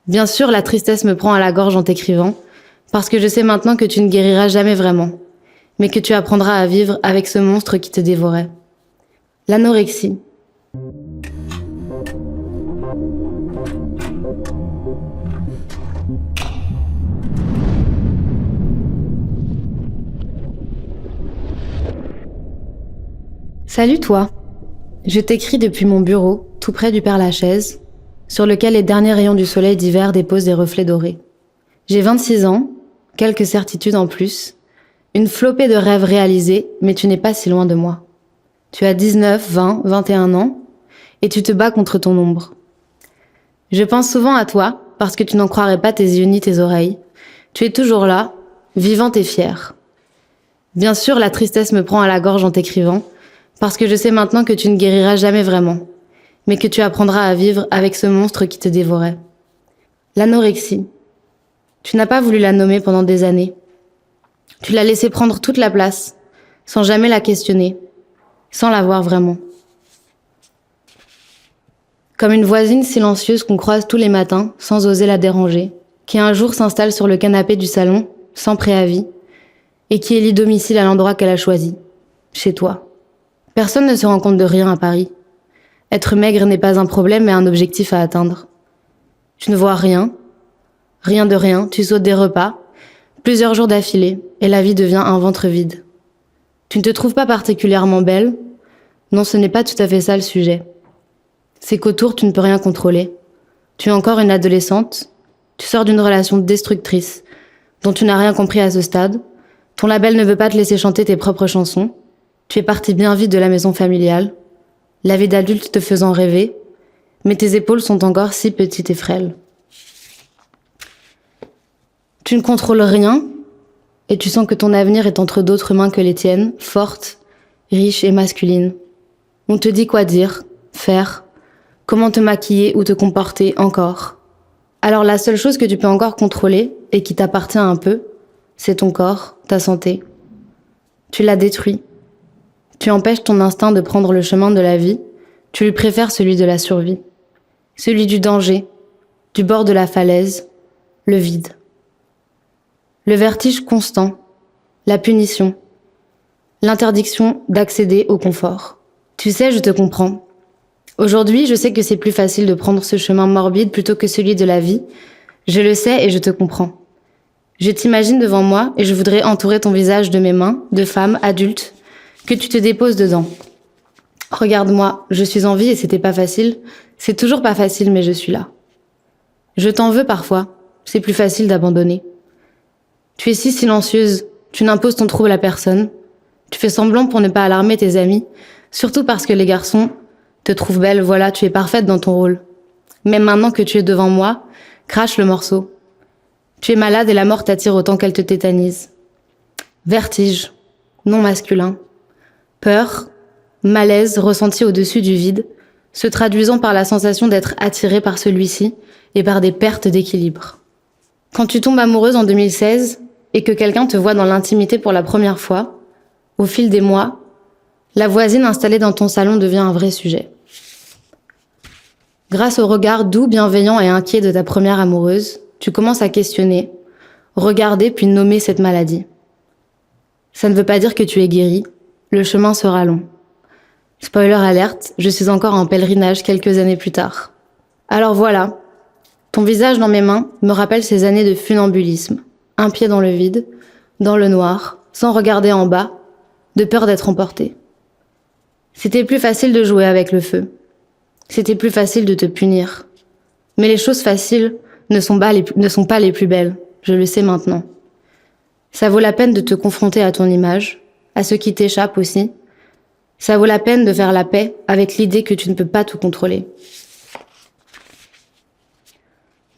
Bien sûr, la tristesse me prend à la gorge en t'écrivant, parce que je sais maintenant que tu ne guériras jamais vraiment, mais que tu apprendras à vivre avec ce monstre qui te dévorait. L'anorexie. Salut toi. Je t'écris depuis mon bureau, tout près du Père-Lachaise, sur lequel les derniers rayons du soleil d'hiver déposent des reflets dorés. J'ai 26 ans, quelques certitudes en plus, une flopée de rêves réalisés, mais tu n'es pas si loin de moi. Tu as 19, 20, 21 ans, et tu te bats contre ton ombre. Je pense souvent à toi, parce que tu n'en croirais pas tes yeux ni tes oreilles. Tu es toujours là, vivante et fière. Bien sûr, la tristesse me prend à la gorge en t'écrivant, parce que je sais maintenant que tu ne guériras jamais vraiment, mais que tu apprendras à vivre avec ce monstre qui te dévorait. L'anorexie. Tu n'as pas voulu la nommer pendant des années. Tu l'as laissée prendre toute la place, sans jamais la questionner, sans la voir vraiment. Comme une voisine silencieuse qu'on croise tous les matins, sans oser la déranger, qui un jour s'installe sur le canapé du salon, sans préavis, et qui élit domicile à l'endroit qu'elle a choisi, chez toi. Personne ne se rend compte de rien à Paris. Être maigre n'est pas un problème, mais un objectif à atteindre. Tu ne vois rien, rien de rien, tu sautes des repas, plusieurs jours d'affilée, et la vie devient un ventre vide. Tu ne te trouves pas particulièrement belle? Non, ce n'est pas tout à fait ça le sujet. C'est qu'autour, tu ne peux rien contrôler. Tu es encore une adolescente, tu sors d'une relation destructrice, dont tu n'as rien compris à ce stade, ton label ne veut pas te laisser chanter tes propres chansons, tu es partie bien vite de la maison familiale, la vie d'adulte te faisant rêver, mais tes épaules sont encore si petites et frêles. Tu ne contrôles rien, et tu sens que ton avenir est entre d'autres mains que les tiennes, fortes, riches et masculines. On te dit quoi dire, faire, comment te maquiller ou te comporter encore. Alors la seule chose que tu peux encore contrôler, et qui t'appartient un peu, c'est ton corps, ta santé. Tu l'as détruit. Tu empêches ton instinct de prendre le chemin de la vie, tu lui préfères celui de la survie. Celui du danger, du bord de la falaise, le vide. Le vertige constant, la punition, l'interdiction d'accéder au confort. Tu sais, je te comprends. Aujourd'hui, je sais que c'est plus facile de prendre ce chemin morbide plutôt que celui de la vie. Je le sais et je te comprends. Je t'imagine devant moi et je voudrais entourer ton visage de mes mains, de femme, adulte, que tu te déposes dedans. Regarde-moi, je suis en vie et c'était pas facile. C'est toujours pas facile, mais je suis là. Je t'en veux parfois. C'est plus facile d'abandonner. Tu es si silencieuse. Tu n'imposes ton trouble à personne. Tu fais semblant pour ne pas alarmer tes amis. Surtout parce que les garçons te trouvent belle. Voilà, tu es parfaite dans ton rôle. Même maintenant que tu es devant moi, crache le morceau. Tu es malade et la mort t'attire autant qu'elle te tétanise. Vertige, non masculin. Peur, malaise ressenti au-dessus du vide, se traduisant par la sensation d'être attiré par celui-ci et par des pertes d'équilibre. Quand tu tombes amoureuse en 2016 et que quelqu'un te voit dans l'intimité pour la première fois, au fil des mois, la voisine installée dans ton salon devient un vrai sujet. Grâce au regard doux, bienveillant et inquiet de ta première amoureuse, tu commences à questionner, regarder puis nommer cette maladie. Ça ne veut pas dire que tu es guérie. Le chemin sera long. Spoiler alerte, je suis encore en pèlerinage quelques années plus tard. Alors voilà, ton visage dans mes mains me rappelle ces années de funambulisme, un pied dans le vide, dans le noir, sans regarder en bas, de peur d'être emporté. C'était plus facile de jouer avec le feu. C'était plus facile de te punir. Mais les choses faciles ne sont pas les plus belles, je le sais maintenant. Ça vaut la peine de te confronter à ton image, à ce qui t'échappe aussi. Ça vaut la peine de faire la paix avec l'idée que tu ne peux pas tout contrôler.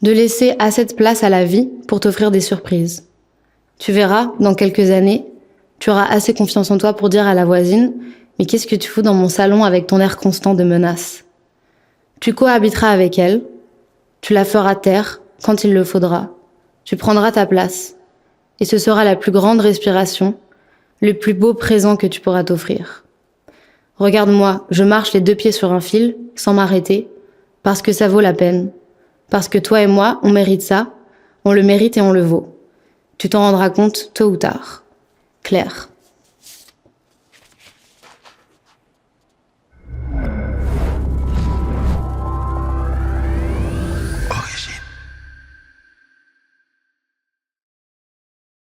De laisser assez de place à la vie pour t'offrir des surprises. Tu verras, dans quelques années, tu auras assez confiance en toi pour dire à la voisine « Mais qu'est-ce que tu fous dans mon salon avec ton air constant de menace ?» Tu cohabiteras avec elle, tu la feras taire quand il le faudra, tu prendras ta place, et ce sera la plus grande respiration, le plus beau présent que tu pourras t'offrir. Regarde-moi, je marche les deux pieds sur un fil, sans m'arrêter, parce que ça vaut la peine. Parce que toi et moi, on mérite ça, on le mérite et on le vaut. Tu t'en rendras compte tôt ou tard. Claire.